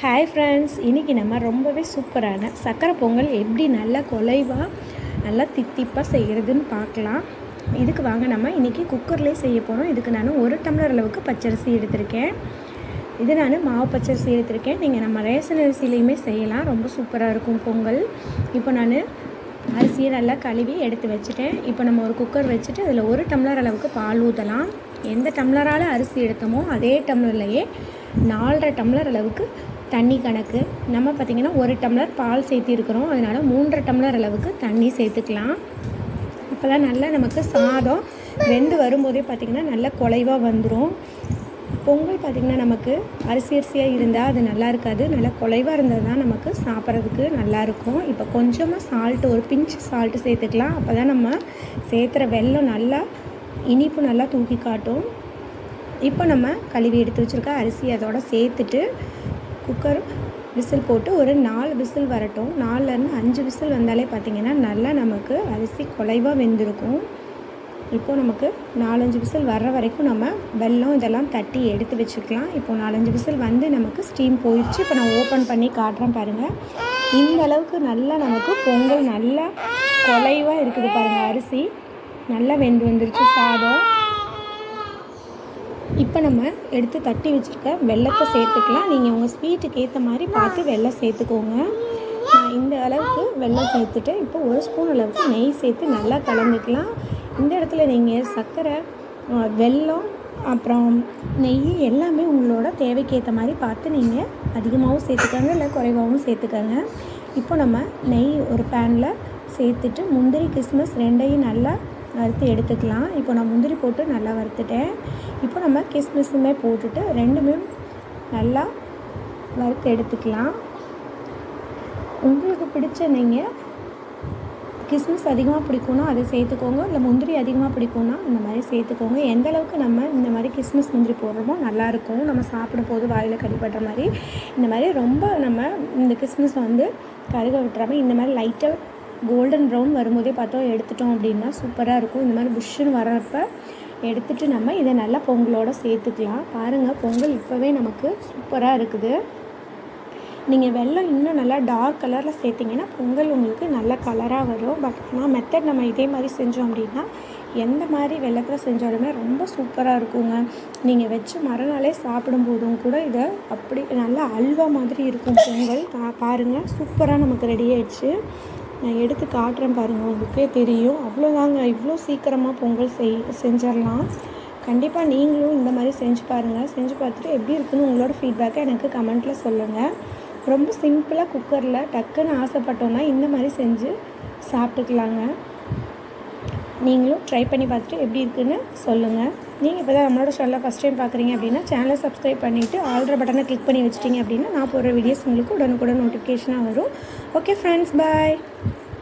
Hi friends, இன்றைக்கி நம்ம ரொம்பவே சூப்பரான சக்கரை பொங்கல் எப்படி நல்லா குலைவாக நல்லா தித்திப்பாக செய்கிறதுன்னு பார்க்கலாம். இதுக்கு வாங்க நம்ம இன்றைக்கி குக்கர்லேயே செய்ய போகிறோம். இதுக்கு நான் 1 டம்ளர் அளவுக்கு பச்சரிசி எடுத்திருக்கேன். இது நான் மாவு பச்சரிசி எடுத்திருக்கேன். நீங்கள் நம்ம ரேஷன் அரிசிலையுமே செய்யலாம், ரொம்ப சூப்பராக இருக்கும் பொங்கல். இப்போ நான் அரிசியை நல்லா கழுவி எடுத்து வச்சுட்டேன். இப்போ நம்ம ஒரு குக்கர் வச்சுட்டு அதில் 1 டம்ளர் அளவுக்கு பால் ஊற்றலாம். எந்த டம்ளரால் அரிசி எடுத்தோமோ அதே டம்ளர்லையே 4.5 டம்ளர் அளவுக்கு தண்ணி கணக்கு. நம்ம பார்த்திங்கன்னா 1 டம்ளர் பால் சேர்த்திருக்கிறோம், அதனால் 3.5 டம்ளர் அளவுக்கு தண்ணி சேர்த்துக்கலாம். அப்போ தான் நல்லா நமக்கு சாதம் வெந்து வரும்போதே பார்த்திங்கன்னா நல்லா குலைவாக வந்துடும். பொங்கல் பார்த்திங்கன்னா நமக்கு அரிசியாக இருந்தால் அது நல்லா இருக்காது, நல்லா குலைவாக இருந்தால் தான் நமக்கு சாப்பிட்றதுக்கு நல்லாயிருக்கும். இப்போ கொஞ்சமாக சால்ட்டு, ஒரு பிஞ்ச் சால்ட்டு சேர்த்துக்கலாம். அப்போ தான் நம்ம சேர்த்துற வெல்லம் நல்லா இனிப்பு நல்லா தூக்கி காட்டும். இப்போ நம்ம கழுவி எடுத்து வச்சுருக்க அரிசி அதோட சேர்த்துட்டு குக்கர் விசில் போட்டு ஒரு 4 விசில் வரட்டும். 4லேருந்து 5 விசில் வந்தாலே பார்த்திங்கன்னா நல்லா நமக்கு அரிசி குலைவாக வெந்திருக்கும். இப்போது நமக்கு 4-5 விசில் வர்ற வரைக்கும் நம்ம வெல்லம் இதெல்லாம் தட்டி எடுத்து வச்சுக்கலாம். இப்போது 4-5 விசில் வந்து நமக்கு ஸ்டீம் போயிடுச்சு. இப்போ நான் ஓப்பன் பண்ணி காட்டுறேன் பாருங்கள். இந்த அளவுக்கு நல்லா நமக்கு பொங்கல் நல்லா குலைவாக இருக்குது பாருங்கள். அரிசி நல்லா வெந்து வந்துருச்சு சாதம். இப்போ நம்ம எடுத்து தட்டி வச்சுருக்க வெல்லத்தை சேர்த்துக்கலாம். நீங்கள் உங்கள் ஸ்வீட்டுக்கு ஏற்ற மாதிரி பார்த்து வெல்லம் சேர்த்துக்கோங்க. நான் இந்த அளவுக்கு வெல்லம் சேர்த்துட்டு இப்போ 1 ஸ்பூன் அளவுக்கு நெய் சேர்த்து நல்லா கலந்துக்கலாம். இந்த இடத்துல நீங்கள் சர்க்கரை, வெல்லம், அப்புறம் நெய் எல்லாமே உங்களோட தேவைக்கு ஏற்ற மாதிரி பார்த்து நீங்கள் அதிகமாகவும் சேர்த்துக்கோங்க, இல்லை குறைவாகவும் சேர்த்துக்கோங்க. இப்போ நம்ம நெய் ஒரு பேனில் சேர்த்துட்டு முந்திரி கிஸ்மிஸ் 2ஐயும் நல்லா வறுத்து எடுத்துக்கலாம். இப்போ நான் முந்திரி போட்டு நல்லா வறுத்துட்டேன். இப்போ நம்ம கிஸ்மிஸுமே போட்டுட்டு 2மே நல்லா வறுத்து எடுத்துக்கலாம். உங்களுக்கு பிடிச்ச நீங்கள் கிஸ்மிஸ் அதிகமாக பிடிக்கும்னா அதை சேர்த்துக்கோங்க, இல்லை முந்திரி அதிகமாக பிடிக்கும்னா இந்த மாதிரி சேர்த்துக்கோங்க. எந்த அளவுக்கு நம்ம இந்த மாதிரி கிஸ்மிஸ் முந்திரி போடுறோமோ நல்லாயிருக்கும். நம்ம சாப்பிடும் போது வாயில் கடிப்படுற மாதிரி இந்த மாதிரி ரொம்ப நம்ம இந்த கிஸ்மிஸை வந்து கருக விட்டுறாமல் இந்த மாதிரி லைட்டாக கோல்டன் ப்ரௌன் வரும்போதே பார்த்தோம் எடுத்துட்டோம் அப்படின்னா சூப்பராக இருக்கும். இந்த மாதிரி புஷ்ஷுன்னு வரப்போ எடுத்துகிட்டு நம்ம இதை நல்லா பொங்கலோடு சேர்த்துக்கலாம். பாருங்கள், பொங்கல் இப்போவே நமக்கு சூப்பராக இருக்குது. நீங்கள் வெல்லம் இன்னும் நல்லா டார்க் கலரில் சேர்த்திங்கன்னா பொங்கல் உங்களுக்கு நல்ல கலராக வரும். பட் ஆனால் மெத்தட் நம்ம இதே மாதிரி செஞ்சோம் அப்படின்னா எந்த மாதிரி வெல்லத்தில் செஞ்சாலுமே ரொம்ப சூப்பராக இருக்குங்க. நீங்கள் வச்சு மறுநாளே சாப்பிடும்போதும் கூட இதை அப்படி நல்லா அல்வா மாதிரி இருக்கும் பொங்கல். பாருங்கள், சூப்பராக நமக்கு ரெடி ஆயிடுச்சு. நான் எடுத்து காட்டுறேன் பாருங்கள், உங்களுக்கே தெரியும். அவ்வளோதாங்க, இவ்வளோ சீக்கிரமாக பொங்கல் செஞ்சிடலாம். கண்டிப்பாக நீங்களும் இந்த மாதிரி செஞ்சு பாருங்கள். செஞ்சு பார்த்துட்டு எப்படி இருக்குன்னு உங்களோட ஃபீட்பேக்கை எனக்கு கமெண்ட்டில் சொல்லுங்கள். ரொம்ப சிம்பிளாக குக்கரில் டக்குன்னு ஆசைப்பட்டோன்னா இந்த மாதிரி செஞ்சு சாப்பிட்டுக்கலாங்க. நீங்களும் ட்ரை பண்ணி பார்த்துட்டு எப்படி இருக்குன்னு சொல்லுங்கள். நீங்கள் இப்போ தான் நம்மளோட சேனலை ஃபஸ்ட் டைம் பார்க்குறீங்க அப்படின்னா சேனலை சப்ஸ்கிரைப் பண்ணிவிட்டு ஆல்ரெடி பட்டனை கிளிக் பண்ணி வச்சிட்டிங்க அப்படின்னா நான் போடுற வீடியோஸ் உங்களுக்கு உடனுக்குடன் நோட்டிஃபிகேஷனாக வரும். ஓகே ஃப்ரெண்ட்ஸ், பாய்.